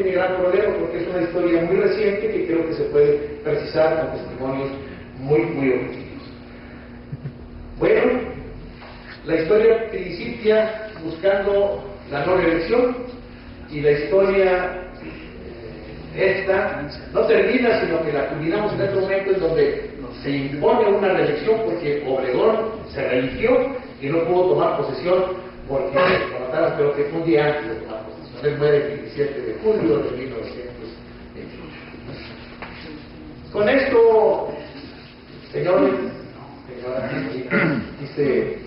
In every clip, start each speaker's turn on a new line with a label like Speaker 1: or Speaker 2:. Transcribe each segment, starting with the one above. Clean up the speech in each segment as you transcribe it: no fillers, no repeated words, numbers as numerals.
Speaker 1: tiene gran problema porque es una historia muy reciente que creo que se puede precisar con testimonios muy objetivos. Bueno, la historia principia buscando la no reelección y la historia esta no termina, sino que la culminamos en este momento en donde se impone una reelección porque Obregón se religió y no pudo tomar posesión porque, como tal, creo que fue un día antes de tomar posesión. Él muere el 27 de julio de 1928. Con esto, señores, señora, quise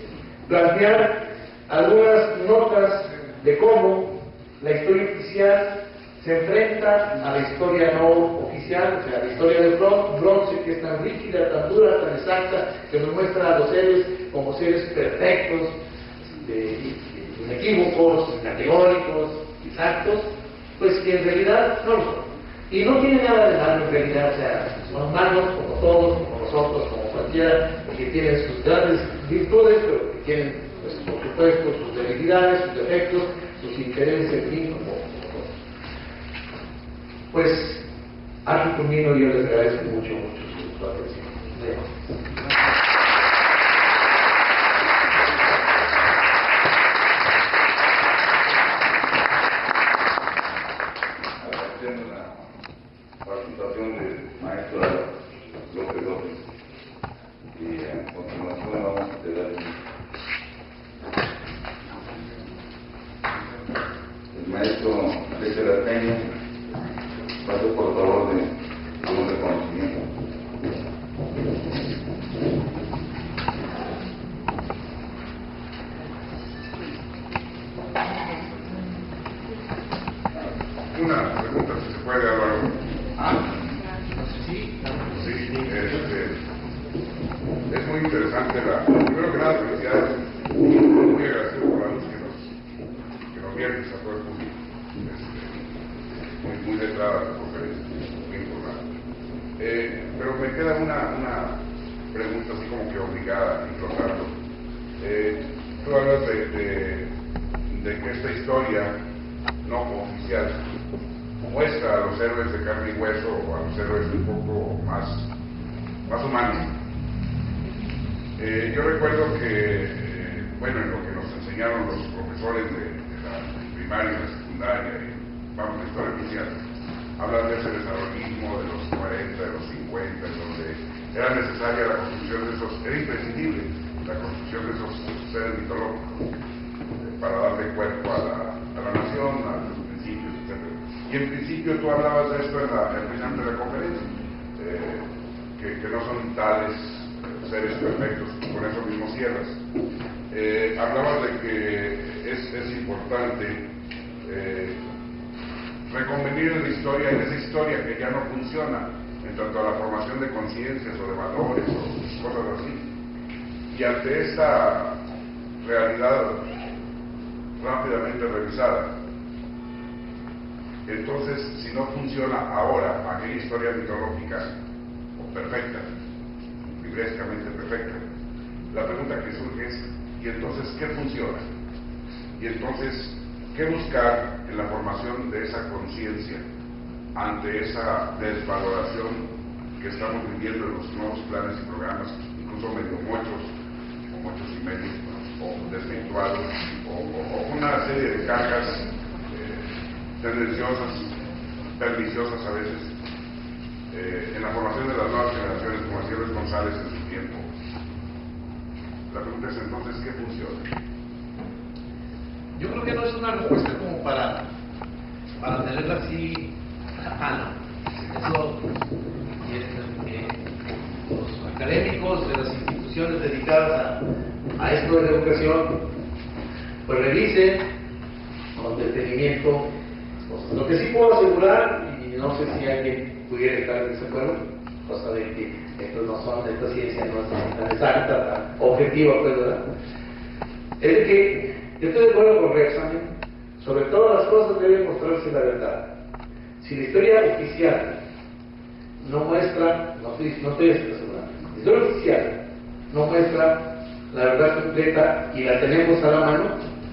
Speaker 1: plantear algunas notas de cómo la historia oficial se enfrenta a la historia no oficial, o sea, la historia del bronce, que es tan rígida, tan dura, tan exacta, que nos muestra a los héroes como seres perfectos, inequívocos, categóricos, exactos, pues que en realidad no lo son. Y no tiene nada de malo en realidad, o sea, son humanos como todos, como nosotros, como cualquiera, que tienen sus grandes virtudes, pero que tienen, pues, por supuesto, sus debilidades, sus defectos, sus intereses, en fin, como nosotros. Pues, aquí termino y yo les agradezco mucho su atención.
Speaker 2: Participación del maestro López López y a continuación vamos a dar el maestro César Arteño pasó por favor de un reconocimiento.
Speaker 3: Una pregunta, si se puede, Álvaro. Es muy interesante primero que nada, felicidades. Muy agradecido por la luz que nos viernes a todo el público. Muy letrada la conferencia, muy importante. Pero me queda una pregunta así como que obligada, y Rosario. Tú hablas de que esta historia no oficial muestra a los héroes de carne y hueso, o a los héroes un poco más humanos. Yo recuerdo que, bueno, en lo que nos enseñaron los profesores de la primaria y la secundaria, vamos, la historia oficial, hablan de ese desarrollismo de los 40, de los 50, en donde era necesaria la construcción de esos, era imprescindible la construcción de esos seres mitológicos para darle cuerpo a la nación, a los principios, etc. Y en principio tú hablabas de esto al final de la conferencia, que no son tales seres perfectos, con eso mismo cierras. Hablabas de que es importante reconvenir en la historia, en esa historia que ya no funciona, en tanto a la formación de conciencias o de valores o cosas así. Y ante esta realidad rápidamente revisada, entonces, si no funciona ahora aquella historia mitológica perfecta, librescamente perfecta, la pregunta que surge es, ¿y entonces qué funciona? Y entonces, ¿qué buscar en la formación de esa conciencia ante esa desvaloración que estamos viviendo en los nuevos planes y programas, incluso medio mochos, o mochos y medios, o desvirtuados, o una serie de cargas tendenciosas, perniciosas a veces, en la formación de las nuevas generaciones, como decía Luis González en su tiempo? La pregunta es entonces, ¿qué funciona?
Speaker 1: Yo creo que no es una respuesta como para tenerla así a mano. Eso los académicos de las instituciones dedicadas a esto de la educación, pues revisen con detenimiento las cosas. Lo que sí puedo asegurar, y no sé si alguien pudiera estar en desacuerdo, cosa de que esta ciencia no es tan exacta, tan objetiva, pues, ¿verdad? Es de que yo estoy de acuerdo con Rexamen, sobre todas las cosas debe mostrarse la verdad. Si la historia oficial no muestra, no estoy asegurando, la historia oficial no muestra la verdad completa y la tenemos a la mano,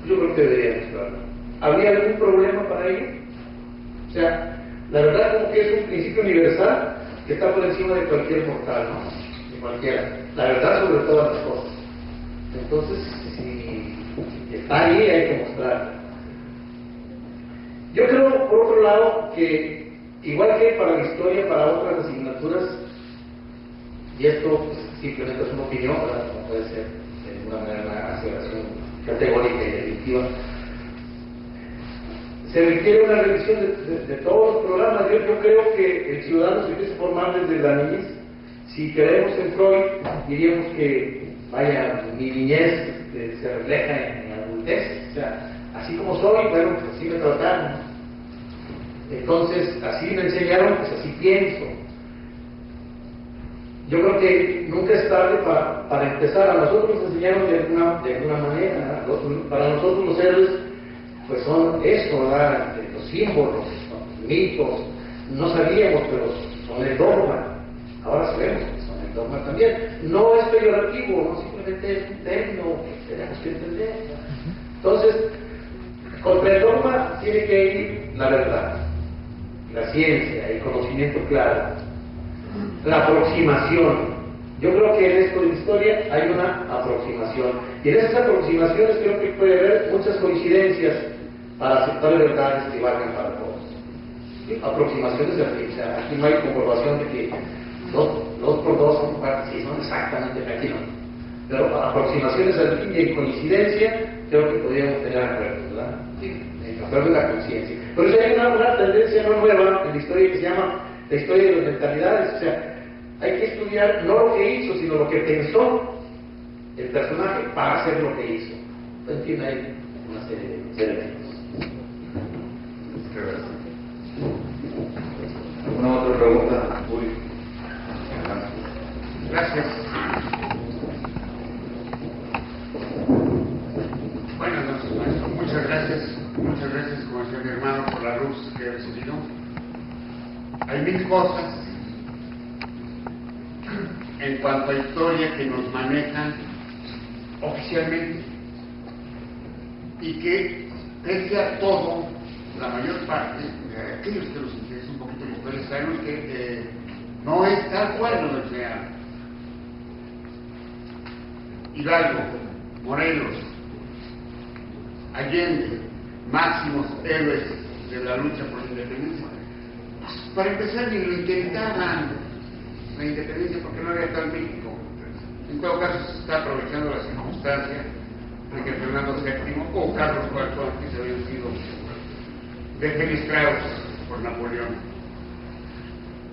Speaker 1: yo creo que debería mostrarla. ¿Habría algún problema para ello? O sea, la verdad como que es un principio universal que está por encima de cualquier mortal, ¿no? De cualquiera. La verdad sobre todas las cosas. Entonces, si está ahí, hay que mostrarla. Yo creo, por otro lado, que igual que para la historia, para otras asignaturas, y esto pues, simplemente es una opinión, ¿verdad? No puede ser de ninguna manera una aseveración categórica y definitiva, se requiere una revisión de todos los programas. Yo creo que el ciudadano se empieza a formar desde la niñez. Si creemos en Freud, diríamos que, vaya, mi niñez se refleja en mi adultez. O sea, así como soy, bueno, pues así me trataron. Entonces, así me enseñaron, pues así pienso. Yo creo que nunca es tarde para empezar. A nosotros nos enseñaron de alguna manera. Para nosotros los héroes pues son eso, ¿verdad? Los símbolos, los mitos. No sabíamos, pero son el dogma. Ahora sabemos que son el dogma también. No es peyorativo, no simplemente es un término que tenemos que entender. Entonces, contra el dogma tiene que ir la verdad, la ciencia, el conocimiento claro, la aproximación. Yo creo que en esto de historia hay una aproximación. Y en esas aproximaciones creo que puede haber muchas coincidencias para aceptar verdades que valgan para todos. ¿Sí? Aproximaciones de aquí. O sea, aquí no hay comprobación de que 2 por 2 son partes, sí, son exactamente aquí, no. Pero aproximaciones al fin y en coincidencia, creo que podríamos tener acuerdos, ¿verdad? Sí, en acuerdo de la conciencia. Por eso hay una tendencia no nueva en la historia que se llama la historia de las mentalidades. O sea, hay que estudiar no lo que hizo, sino lo que pensó el personaje para hacer lo que hizo. En fin, hay una serie de elementos.
Speaker 2: ¿Alguna otra pregunta?
Speaker 4: Gracias. Buenas noches, maestro. Muchas gracias, como decía mi hermano, por la luz que he recibido. Hay 1000 cosas en cuanto a historia que nos manejan oficialmente y que, pese a todo, la mayor parte de aquellos que nos interesa un poquito la historia sabemos que no es tal cual nos lo enseñaron. Hidalgo, Morelos, Allende, máximos héroes de la lucha por la independencia. Para empezar, ni lo intentaban la independencia porque no había tal México. En todo caso, se está aprovechando la circunstancia de que Fernando VII o Carlos IV antes habían sido defenestrados por Napoleón.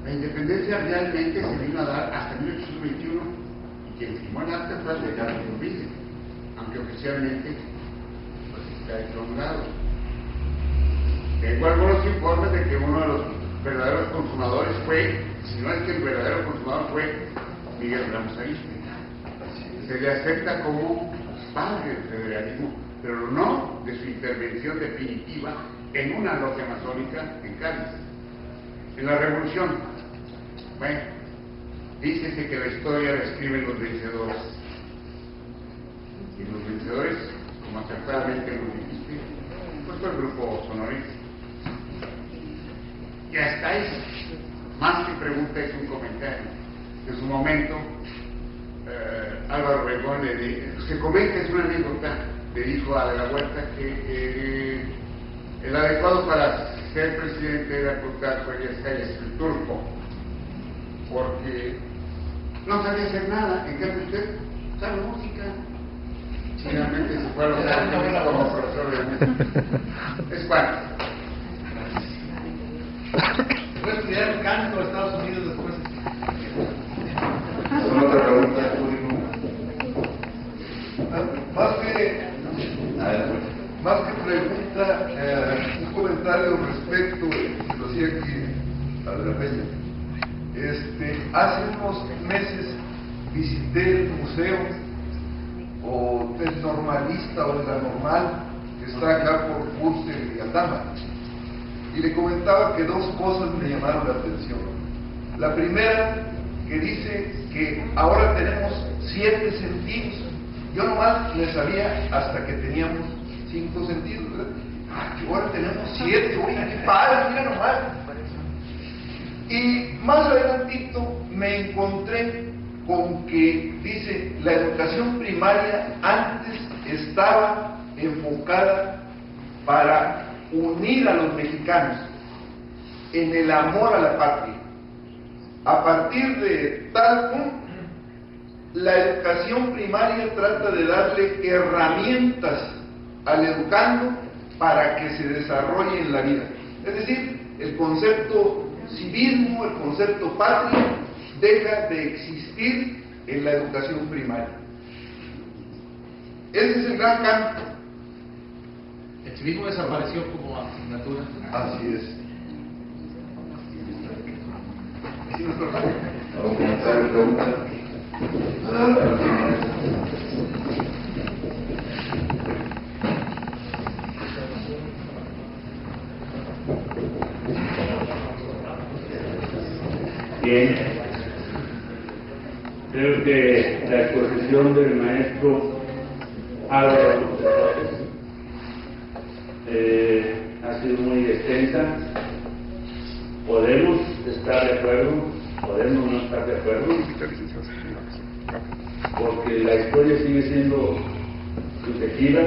Speaker 4: La independencia realmente se vino a dar hasta 1821 y quien firmó el acta fue el de Carlos Iturbide, aunque oficialmente pues está hecho a un lado. Tengo algunos informes de que uno de los verdaderos consumadores fue, si no es que el verdadero consumador fue Miguel Ramos Arizpe. Se le acepta como padre del federalismo, pero no de su intervención definitiva en una logia masónica en Cádiz. En la Revolución, bueno, dícese que la historia la escriben los vencedores. Y los vencedores, como acertadamente lo dijiste, pues fue el grupo sonorista. Y hasta ahí, más que pregunta, es un comentario. En su momento, Álvaro Obregón se comenta, es una anécdota, le dijo a De la Huerta que el adecuado para ser presidente era Plutarco Elías Calles, el turco, porque no sabía hacer nada. En cambio usted sabe música. Finalmente se fue a los Estados Unidos como profesor de música. Es cuanto.
Speaker 5: Fue a estudiar canto a Estados Unidos después.
Speaker 2: ¿Alguna otra pregunta, público?
Speaker 6: Más que pregunta, un comentario respecto, lo decía aquí a la Peña. Hace unos meses visité el museo o del normalista o de la normal que está acá por Pulse y Aldama, y le comentaba que 2 cosas me llamaron la atención. La primera, que dice que ahora tenemos 7 sentidos. Yo nomás le sabía hasta que teníamos 5 sentidos, ¿verdad? ahora tenemos 7, oye, qué padre, mira nomás. Y más adelantito me encontré con que dice, la educación primaria antes estaba enfocada para unir a los mexicanos en el amor a la patria. A partir de tal punto, la educación primaria trata de darle herramientas al educando para que se desarrolle en la vida. Es decir, el concepto civismo, el concepto patria, deja de existir en la educación primaria. Ese es el gran cambio.
Speaker 5: El civismo desapareció como asignatura.
Speaker 6: Así es. ¿Sí, doctor?
Speaker 2: ¿Algún comentario, pregunta?
Speaker 7: Bien, creo que la exposición del maestro Álvaro ha sido muy extensa. Podemos estar de acuerdo, podemos no estar de acuerdo, porque la historia sigue siendo subjetiva,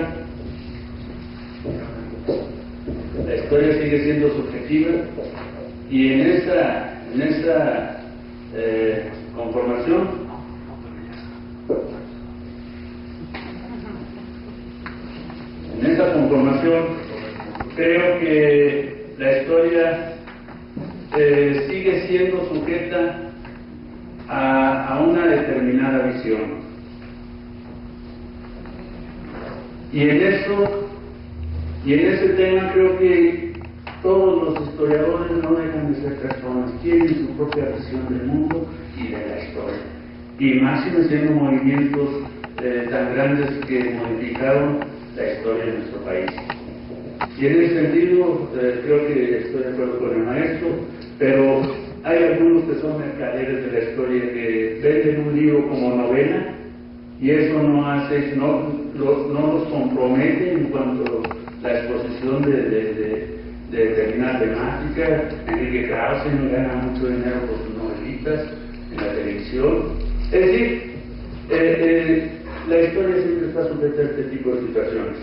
Speaker 7: la historia sigue siendo subjetiva, y en esta conformación creo que la historia sigue siendo sujeta a una determinada visión, y en ese tema creo que todos los historiadores no dejan de ser personas, tienen su propia visión del mundo y de la historia, y máximo siendo movimientos tan grandes que modificaron la historia de nuestro país. Y en ese sentido creo que estoy de acuerdo con el maestro, pero hay algunos que son mercaderes de la historia que venden un libro como novela, y eso no nos compromete en cuanto a la exposición de determinada temática. Enrique Krause no gana mucho dinero por sus novelitas en la televisión. Es decir, la historia siempre está sujeta a este tipo de situaciones.